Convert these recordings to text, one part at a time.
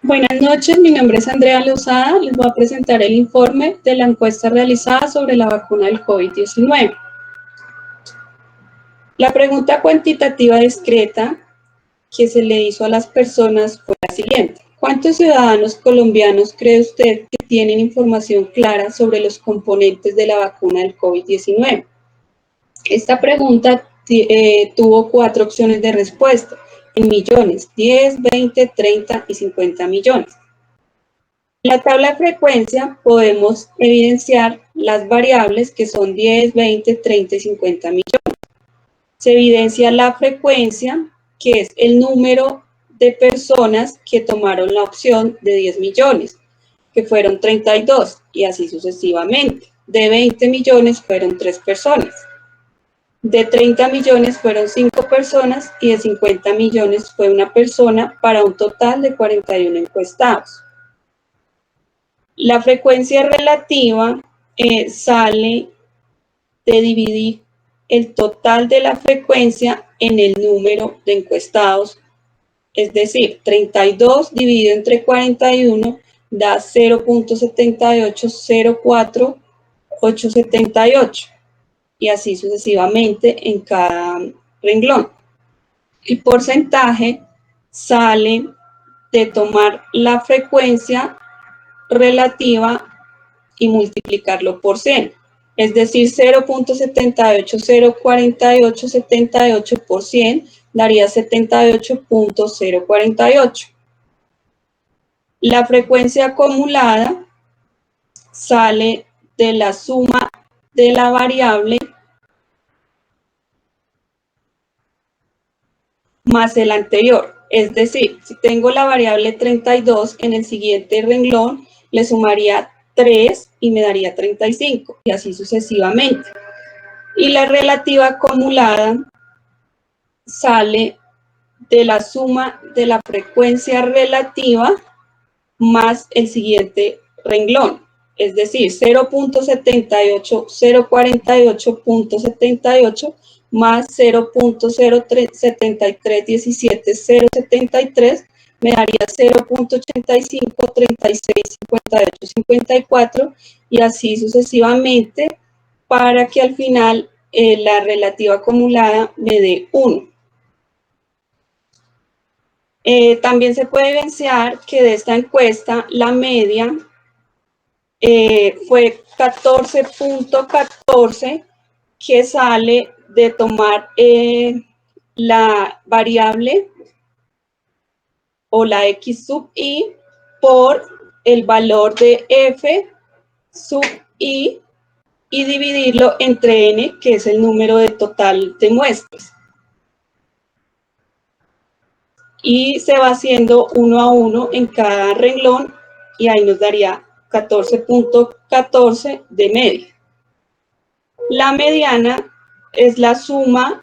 Buenas noches, mi nombre es Andrea Lozada. Les voy a presentar el informe de la encuesta realizada sobre la vacuna del COVID-19. La pregunta cuantitativa discreta que se le hizo a las personas fue la siguiente. ¿Cuántos ciudadanos colombianos cree usted que tienen información clara sobre los componentes de la vacuna del COVID-19? Esta pregunta tuvo 4 opciones de respuesta en millones: 10, 20, 30 y 50 millones. En la tabla de frecuencia podemos evidenciar las variables que son 10, 20, 30 y 50 millones. Se evidencia la frecuencia, que es el número de personas que tomaron la opción de 10 millones, que fueron 32, y así sucesivamente. De 20 millones fueron 3 personas. De 30 millones fueron 5 personas y de 50 millones fue una persona, para un total de 41 encuestados. La frecuencia relativa sale de dividir el total de la frecuencia en el número de encuestados, es decir, 32 dividido entre 41 da 0.7804878, y así sucesivamente en cada renglón. El porcentaje sale de tomar la frecuencia relativa y multiplicarlo por 100, es decir, 0.7804878 por 100 daría 78.048. La frecuencia acumulada sale de la suma de la variable más el anterior, es decir, si tengo la variable 32 en el siguiente renglón, le sumaría 3 y me daría 35, y así sucesivamente. Y la relativa acumulada sale de la suma de la frecuencia relativa más el siguiente renglón, es decir, 0.78048.78 más 0.037317073 me daría 0.85365854, y así sucesivamente, para que al final la relativa acumulada me dé 1. También se puede evidenciar que de esta encuesta la media fue 14.14, que sale de tomar la variable o la x sub i por el valor de f sub i y dividirlo entre n, que es el número de total de muestras. Y se va haciendo 1 a 1 en cada renglón, y ahí nos daría 14.14 de media. La mediana es la suma,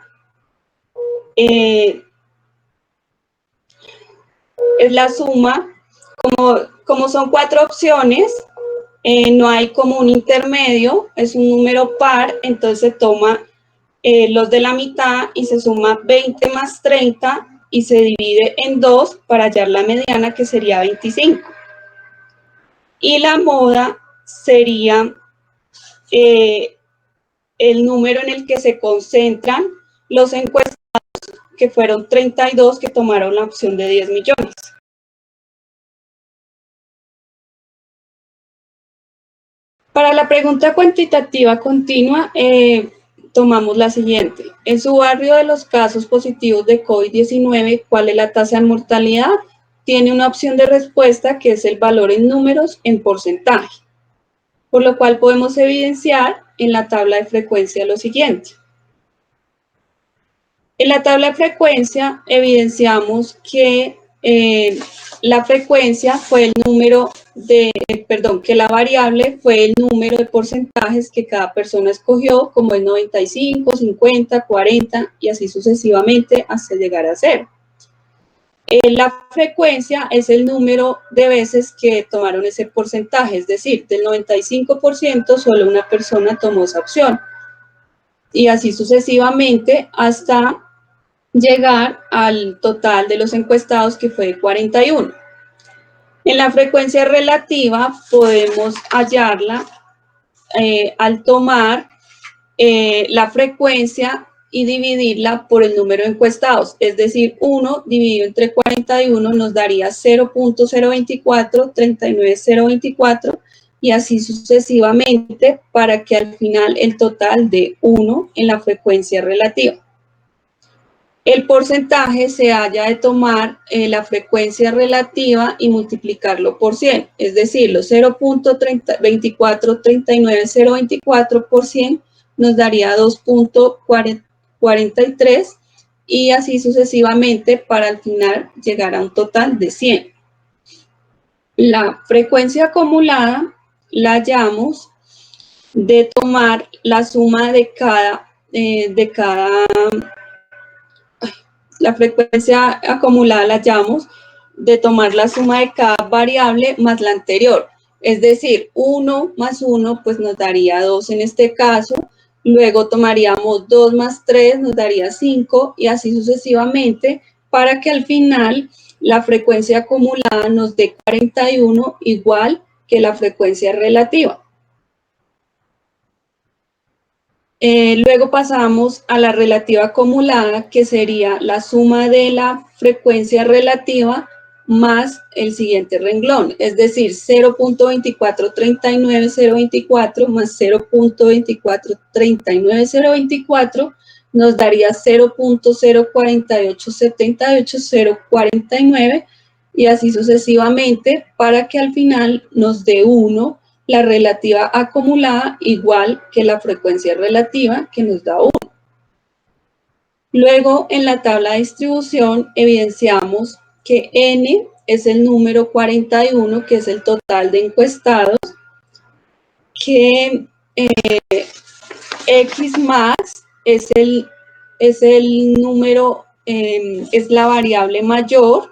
como son 4 opciones, no hay como un intermedio, es un número par, entonces se toma los de la mitad y se suma 20 más 30 y se divide en 2 para hallar la mediana, que sería 25. Y la moda sería el número en el que se concentran los encuestados, que fueron 32 que tomaron la opción de 10 millones. Para la pregunta cuantitativa continua, tomamos la siguiente. En su barrio de los casos positivos de COVID-19, ¿cuál es la tasa de mortalidad? Tiene una opción de respuesta que es el valor en números en porcentaje, por lo cual podemos evidenciar en la tabla de frecuencia lo siguiente. En la tabla de frecuencia evidenciamos que la frecuencia fue el número que la variable fue el número de porcentajes que cada persona escogió, como el 95, 50, 40 y así sucesivamente hasta llegar a 0. La frecuencia es el número de veces que tomaron ese porcentaje, es decir, del 95% solo una persona tomó esa opción, y así sucesivamente hasta llegar al total de los encuestados, que fue 41. En la frecuencia relativa podemos hallarla al tomar la frecuencia y dividirla por el número de encuestados, es decir, 1 dividido entre 41 nos daría 0.024, 39.024 y así sucesivamente para que al final el total dé 1 en la frecuencia relativa. El porcentaje se halla de tomar la frecuencia relativa y multiplicarlo por 100, es decir, los 0.2439024 por 100 nos daría 2.43 y así sucesivamente para al final llegar a un total de 100. La frecuencia acumulada la hallamos de tomar la suma de cada la frecuencia acumulada la hallamos de tomar la suma de cada variable más la anterior. Es decir, 1 más 1 pues nos daría 2 en este caso, luego tomaríamos 2 más 3 nos daría 5 y así sucesivamente para que al final la frecuencia acumulada nos dé 41 igual que la frecuencia relativa. Luego pasamos a la relativa acumulada, que sería la suma de la frecuencia relativa más el siguiente renglón, es decir, 0.2439024 más 0.2439024 nos daría 0.04878049 y así sucesivamente para que al final nos dé 1 la relativa acumulada igual que la frecuencia relativa que nos da 1. Luego, en la tabla de distribución, evidenciamos que N es el número 41, que es el total de encuestados, que X max es el número, es la variable mayor,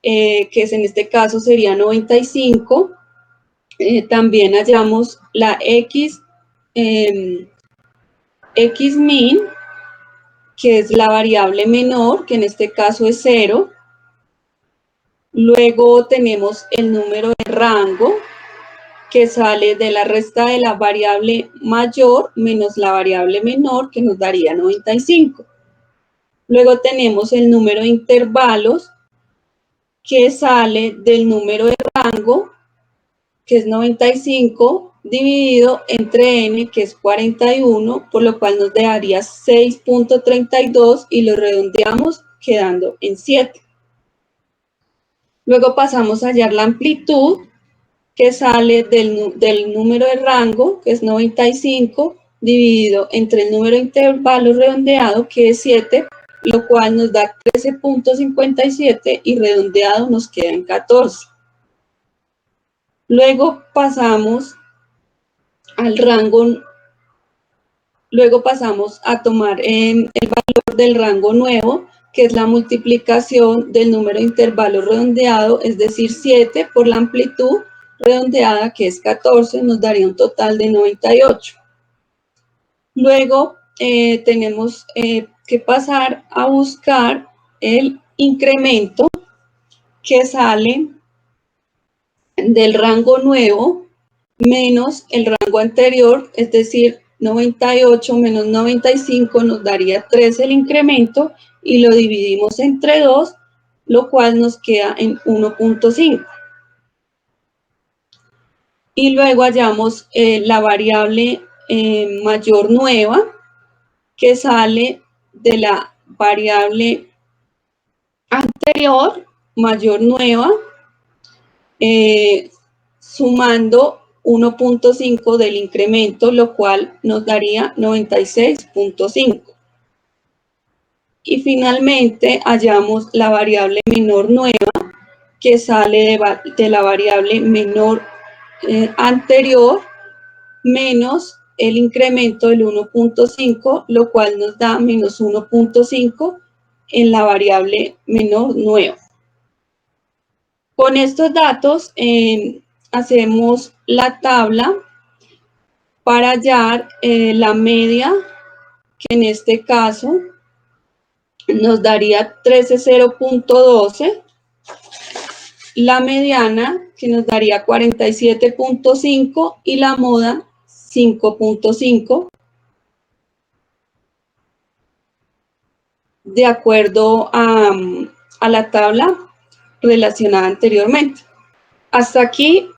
que es en este caso sería 95. También hallamos la Xmin, que es la variable menor, que en este caso es 0. Luego tenemos el número de rango, que sale de la resta de la variable mayor menos la variable menor, que nos daría 95. Luego tenemos el número de intervalos, que sale del número de rango, que es 95, dividido entre n, que es 41, por lo cual nos daría 6.32 y lo redondeamos quedando en 7. Luego pasamos a hallar la amplitud, que sale del número de rango, que es 95, dividido entre el número de intervalos redondeado, que es 7, lo cual nos da 13.57 y redondeado nos queda en 14. Luego pasamos al rango, luego pasamos a tomar el valor del rango nuevo, que es la multiplicación del número de intervalos redondeado, es decir, 7 por la amplitud redondeada, que es 14, nos daría un total de 98. Luego tenemos que pasar a buscar el incremento que sale del rango nuevo menos el rango anterior, es decir, 98 menos 95 nos daría 3 el incremento y lo dividimos entre 2, lo cual nos queda en 1.5. Y luego hallamos la variable mayor nueva, que sale de la variable anterior, mayor nueva, sumando 1.5 del incremento, lo cual nos daría 96.5. Y finalmente hallamos la variable menor nueva, que sale de la variable menor anterior, menos el incremento del 1.5, lo cual nos da menos 1.5 en la variable menor nueva. Con estos datos hacemos la tabla para hallar la media, que en este caso nos daría 13.0.12, la mediana, que nos daría 47.5, y la moda 5.5, de acuerdo a la tabla relacionada anteriormente. Hasta aquí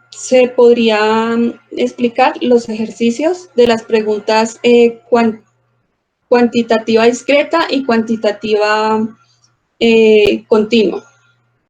se podrían explicar los ejercicios de las preguntas cuantitativa discreta y cuantitativa continua.